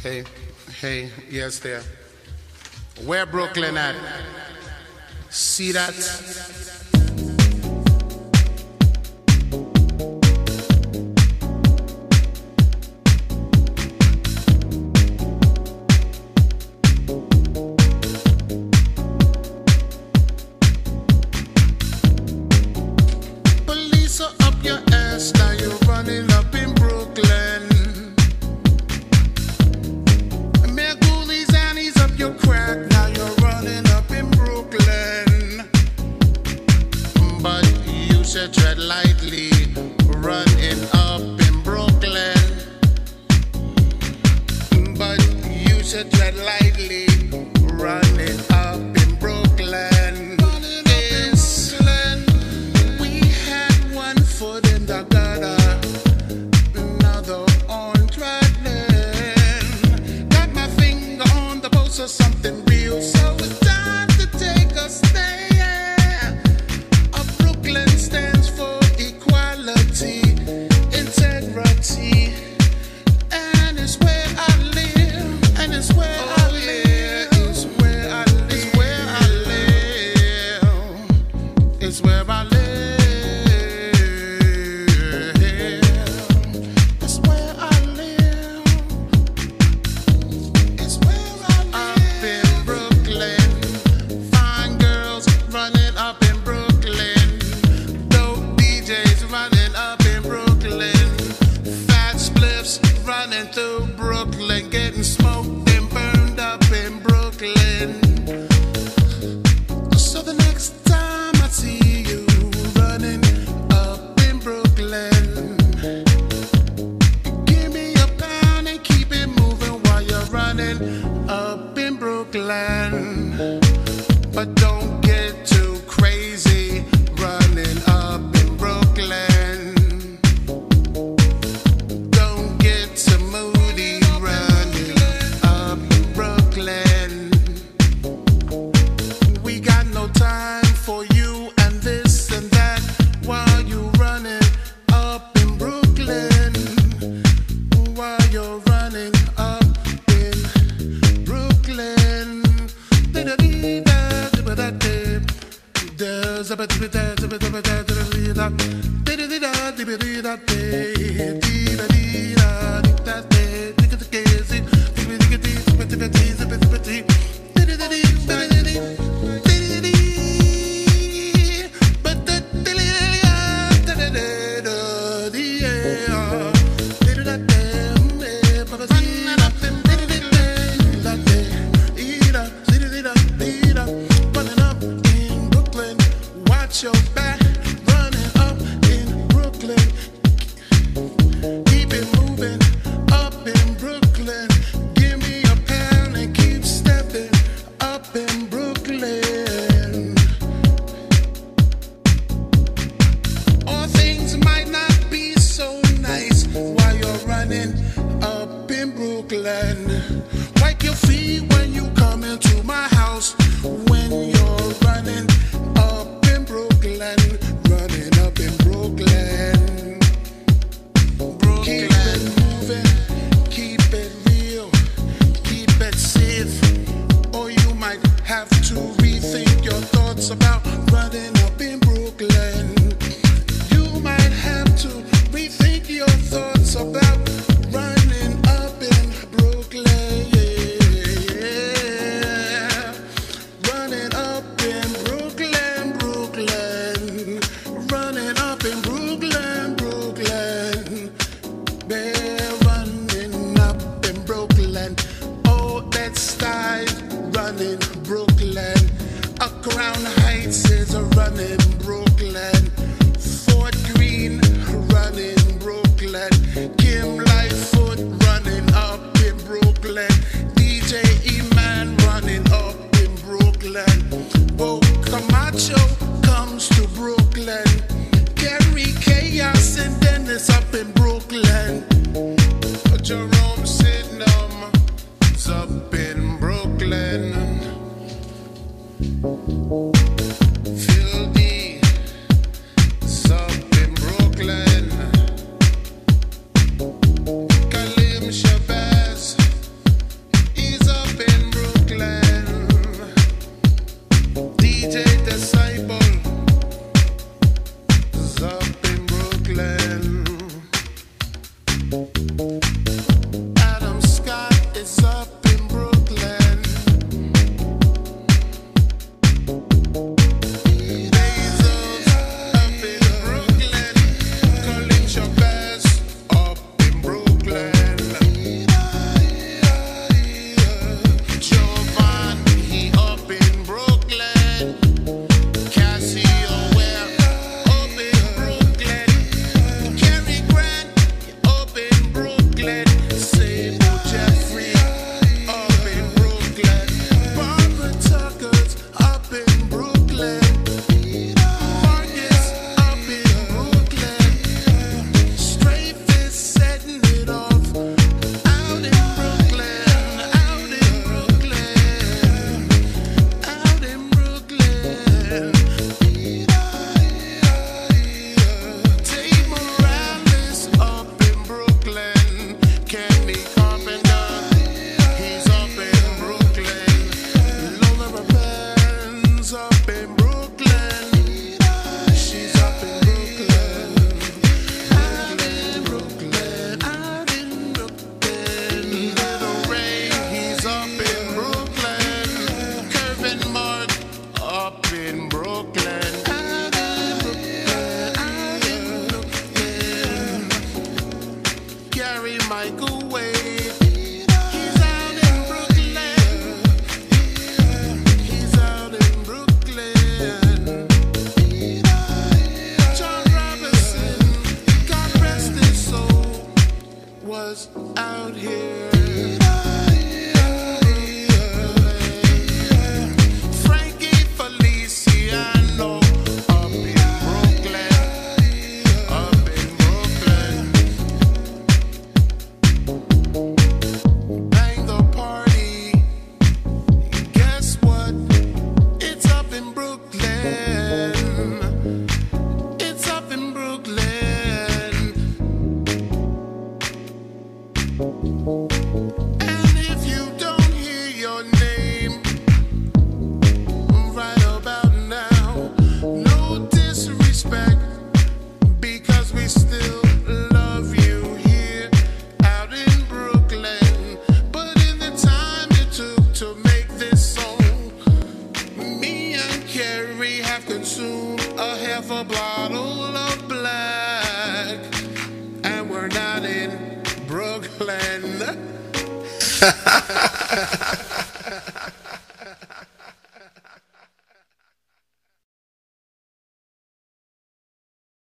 Hey, hey, yes there. Where Brooklyn at? See that? Police are up your ass, now you're running up in Brooklyn. Ghoulies and he's up your crack, now you're running up in Brooklyn. But you should tread lightly, running up in Brooklyn. But you should tread lightly, running up in Brooklyn. Yes, we had one foot in the gutter, another on traveling. Got my finger on the pulse of something real, so it's time to take a stand. Brooklyn stands for equality, integrity, and it's where I live, and it's where I live, it's where I live, it's where I live, it's where I live, it's where I live, it's where I live. Up in Brooklyn, fine girls running up in Brooklyn, dope DJs running up in Brooklyn, fat spliffs running through Brooklyn, getting smoked and burned up in Brooklyn. So the next time I see you running up in Brooklyn, give me a pound and keep it moving while you're running up in Brooklyn. But don't get too crazy running up in Brooklyn. Don't get too moody running up in Brooklyn. We got no time for you and this and that while you running up in Brooklyn. While you're running up in Brooklyn. Running up in Brooklyn, watch your back. Running up in Brooklyn, keep it moving up in Brooklyn. Give me a pound and keep stepping up in Brooklyn. All things might not be so nice while you're running up in Brooklyn. Wipe your feet when you come into my house. When you're running up in Brooklyn, running up in Brooklyn. Keep it moving, keep it real, keep it safe, or you might have to rethink your thoughts about running up in Brooklyn. You might have to rethink your thoughts about running up in Brooklyn. Yeah. Running up in Brooklyn, Brooklyn. Running up in Brooklyn, Brooklyn. They're running up in Brooklyn. Oh, that style running Brooklyn. A Crown Heights is a running Brooklyn. Fort Greene running Brooklyn. Kim Lightfoot running up in Brooklyn. DJ E-Man running up in Brooklyn. Bo Camacho comes to Brooklyn. Gary Chaos and Dennis up in Brooklyn. Jerome Sydenham is up in Brooklyn. Phil D is up in Brooklyn. Kalim Shabazz Adam Scott is up in Brooklyn. Basil's up in Brooklyn. Colin Chavez up in Brooklyn. Jovan, he up in Brooklyn. Cassio Ware up in Brooklyn. Cary Grant up in Brooklyn. Sable Jeffrey up in Brooklyn. Barbara Tucker's up in Brooklyn. Marcus up in Brooklyn. Strafe is setting it off out in Brooklyn. Out in Brooklyn. Out in Brooklyn. Tate Morales up in Brooklyn. Kenny Carpenter, he's up in Brooklyn. Lola Raven's up in Brooklyn. She's up in Brooklyn. Out in Brooklyn. Out in Brooklyn. Little Ray, he's up in Brooklyn. Curvin Mark up in Brooklyn. Out in Brooklyn. Out in Brooklyn. Gary Michael Wade, he's out in Brooklyn. He's out in Brooklyn. John Robinson, God rest his soul, was out here. Frankie Feliciano up in Brooklyn. Up in Brooklyn. Bang the party. Guess what? It's up in Brooklyn. It's up in Brooklyn. And if you don't hear your name right about now, no disrespect, because we still love you here out in Brooklyn. But in the time it took to make this song, me and Carrie have consumed a half a bottle of black, and we're not in Brooklyn.